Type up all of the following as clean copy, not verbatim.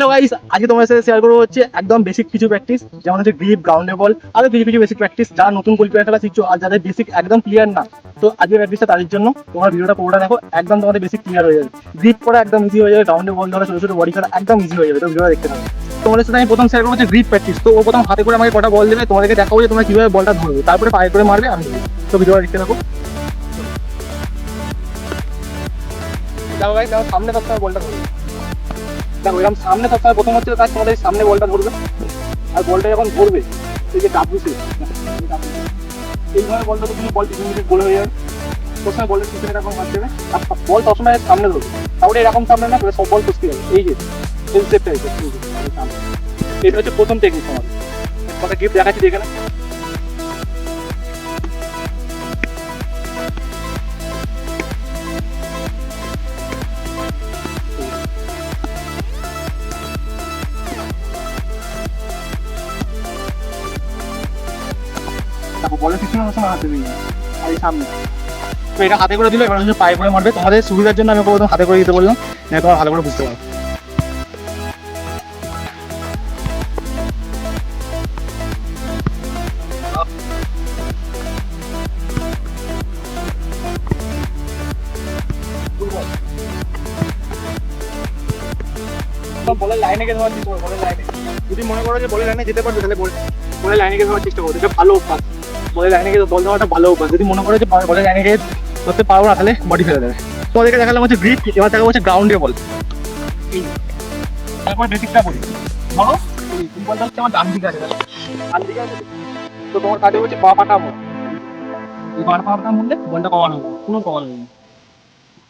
Hello guys, আজকে তোমার সাথে শেয়ার করবো হচ্ছে একদম বেসিক কিছু প্র্যাকটিস, যেমন হচ্ছে গ্রিপ, গ্রাউন্ডে বল, আরো কিছু কিছু বেসিক প্র্যাকটিস যারা নতুন গোলকিপার খেলা শিখছো আর যাদের বেসিক একদম ক্লিয়ার না। তো আজকে প্র্যাকটিসটা তাদের জন্য। তোমার ভিডিওটা পুরোটা দেখো, একদম তোমাদের বেসিক ক্লিয়ার হয়ে যাবে। গ্রিপ করা একদম ইজি হয়ে যাবে, গ্রাউন্ডে বল ধরা, ছোট ছোট বডি করা একদম ইজি হয়ে যাবে। তো ভিডিওটা দেখতে থাকো। তোমাদের সাথে আমি প্রথম শেয়ার করবো হচ্ছে গ্রিপ প্র্যাকটিস। তো ও প্রথম হাতে করে আমাকে কটা বল দেবে, তোমাদেরকে দেখাবো যে তোমরা কিভাবে বলটা ধরবে, তারপরে পায়ে করে মারবে আমি। তো ভিডিওটা দেখতে থাকো। দেখো গাইস, দেখো সামনে থাকতে হবে বলটা ধরবে। দেখো এরকম সামনে থাকতে হবে, প্রথম হচ্ছে কাজ তোমাদের সামনে বলটা ধরবে। আর বলটা যখন ধরবে, এই যে ডাব্লিউসি, এইভাবে বলটা তুমি বল টিফিন গোল হয়ে যাবে। প্রথমে বলের পিছনে এরকম হাত দেবে, আর বল সবসময় সামনে ধরবে। তাহলে এরকম সামনে না, সব বল কুচকে যাবে। এই যে এই স্টেপটা, এটা হচ্ছে প্রথম টেকনিক আমাদের। কথা গিফট দেখাচ্ছি, দেখে না। তারপর বলের পিছনে সবসময় হাত দেবে, আর এই সামনে। তো এটা হাতে করে দিলে, এবার হচ্ছে পায়ে করে মারবে। তোমাদের সুবিধার জন্য আমি প্রথম হাতে করে দিতে বললাম, তোমার ভালো করে বুঝতে পারো। বলের লাইনে গিয়ে দেওয়ার চেষ্টা করো, বলের লাইনে। যদি মনে করো যে বলের লাইনে যেতে পারবে, তাহলে বলের লাইনে গিয়ে দেওয়ার চেষ্টা করো। এটা ভালো অভ্যাস, বলের লাইনে গিয়ে বল দেওয়াটা ভালো অভ্যাস। যদি মনে করো যে বলের লাইনে গিয়ে করতে পারবো না, তাহলে বডি ফেলে দেবে। তো ওদেরকে দেখালাম হচ্ছে গ্রিপ, এবার দেখাবো হচ্ছে গ্রাউন্ডে বল। তারপর বেসিকটা বলি ধরো, এই বলটা হচ্ছে আমার ডান দিকে আছে, ডান দিকে আছে। তো তোমার কাজে হচ্ছে পা পাটা মোড়, এই পা পাটা মুড়লে বলটা কমানো হবে, কোনো কমানো হবে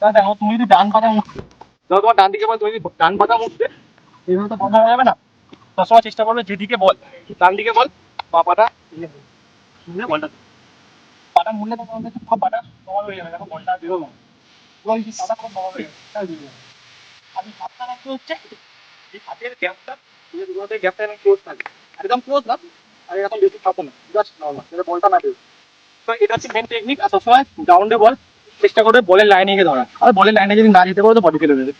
না। দেখো তুমি যদি ডান পাটা মুড়তে, ধরো তোমার ডান দিকে বল, তুমি যদি ডান পাটা মুড়তে, এইভাবে তো বন্ধ হয়ে যাবে না। সবসময় চেষ্টা করবে যেদিকে বল, ডান দিকে বল, পা পাটা মুড়লে বলটা, পাটা মুড়লে তো তোমাদের সব পাটা কমানো হয়ে যাবে। দেখো বলটা বেরোবে না, এবং এই পাটা পুরো কমানো হয়ে যাবে। আমি হাতটা রাখতে হচ্ছে এই হাতের গ্যাপটা, এই দুটোতে গ্যাপটা একদম ক্লোজ থাকে, একদম ক্লোজ না, আর এরকম বেশি থাকো না, জাস্ট নর্মাল, যাতে বলটা না বেরোয়। তো এটা হচ্ছে মেন টেকনিক। আর সবসময় গ্রাউন্ডে বল চেষ্টা করবে বলের লাইনে গিয়ে ধরা, আর বলের লাইনে যদি না যেতে পারো তো বডি ফেলে দেবে।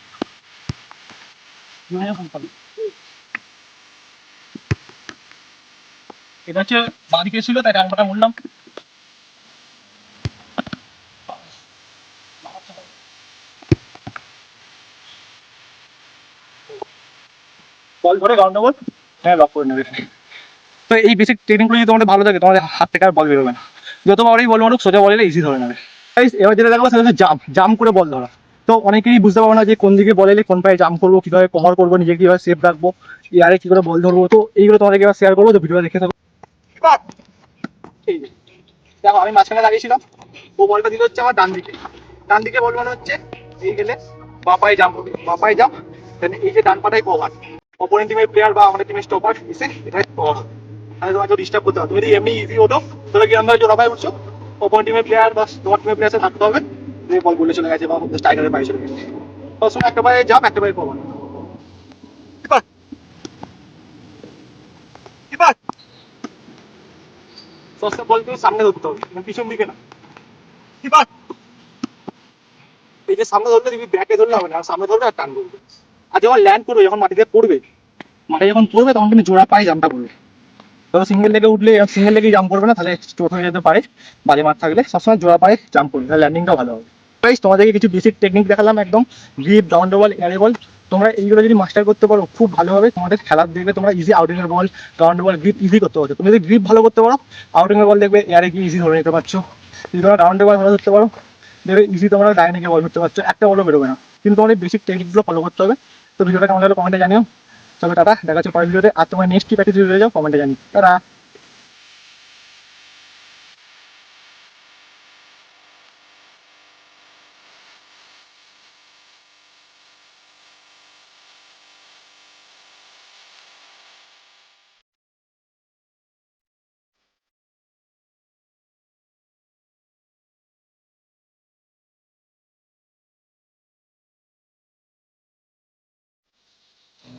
এটা হচ্ছে বাঁ দিকে ছিল, তাই ডান পাটা মুড়লাম। বল ধরে গ্রাউন্ডে বল, হ্যাঁ লক করে নেবে। তো এই বেসিক টেকনিকগুলো যদি তোমাদের ভালো থাকে, তোমাদের হাত থেকে আর বল বেরোবে না। যতবারই বল মারুক, সোজা বল এলে ইজি ধরে নেবে। এবার যেটা দেখাবো সেটা হচ্ছে জাম্প করে বল ধরা। তো অনেকেই বুঝতে পারবো না যে কোন দিকে বল এলে কোন পায়ে জাম্প করবো, কিভাবে কভার করবো, নিজেকে কিভাবে সেফ রাখবো, এয়ারে কি করে বল ধরবো। তো এইগুলো তোমাদেরকে এবার শেয়ার করবো, তো ভিডিও দেখে থাকো। এই যে দেখো, আমি মাঝখানে দাঁড়িয়েছিলাম, ও বলটা দিল হচ্ছে আমার ডান দিকে। ডান দিকে বল মানে হচ্ছে এই গেলে বাঁ পায়ে জাম্প করবে, বাঁ পায়ে জাম্প, এই যে ডান পাটাই কভার। অপোনেন্ট টিমের প্লেয়ার বা আমাদের টিমের স্টপার এসে এটাই কভার হবে, তাহলে তোমাকে ডিস্টার্ব করতে হবে। তুমি যদি এমনি ইজি ওঠো, তাহলে কি আমরা জোড়া পায়ে উঠছো, অপোনেন্ট টিমের প্লেয়ার বা তোমার টিমের প্লেয়ার সাথে থাকতে হবে, যে বল বলে চলে গেছে বা স্ট্রাইকারের পায়ে চলে গেছে। সবসময় একটা পায়ে জাম্প, একটা পায়ে কভার। কিপার কিপার সবসময় বল তুমি সামনে ধরতে হবে, পিছন দিকে না। কিপার এই যে সামনে ধরলে তুমি ব্যাকে ধরলে হবে না, সামনে ধরবে আর টান করবে। আর যখন ল্যান্ড করবে, যখন মাটিতে পড়বে, মাঠে যখন পড়বে, তখন তুমি জোড়া পায়ে জাম্পটা করবে। ধরো সিঙ্গেল লেগে উঠলে, সিঙ্গেল লেগে জাম্প করবে না, তাহলে চোট হয়ে যেতে পারে। বাজে মাঠ থাকলে সবসময় জোড়া পায়ে জাম্প করবে, তাহলে ল্যান্ডিংটা ভালো হবে। গাইস, তোমাদেরকে কিছু বেসিক টেকনিক দেখালাম, একদম গ্রিপ, গ্রাউন্ড বল, এয়ারে বল। তোমরা এইগুলো যদি মাস্টার করতে পারো, খুব ভালো হবে। তোমাদের খেলার দেখবে তোমরা ইজি আউটিং এর বল, গ্রাউন্ড বল, গ্রিপ ইজি করতে পারছো। তুমি যদি গ্রিপ ভালো করতে পারো, আউটিং এর বল দেখবে এয়ারে গিয়ে ইজি ধরে নিতে পারছো। যদি তোমরা গ্রাউন্ডে বল ভালো ধরতে পারো, দেখবে ইজি তোমরা লাইনে গিয়ে বল ধরতে পারছো, একটা বলও বেরোবে না। কিন্তু তোমাদের বেসিক টেকনিকগুলো ফলো করতে হবে। তো ভিডিওটা কেমন লাগলো কমেন্টে জানিও। তবে টাটা, দেখা হচ্ছে পরের ভিডিওতে। আর তোমার নেক্সট কি প্র্যাকটিস ভিডিও যাও কমেন্টে জানি। টাটা।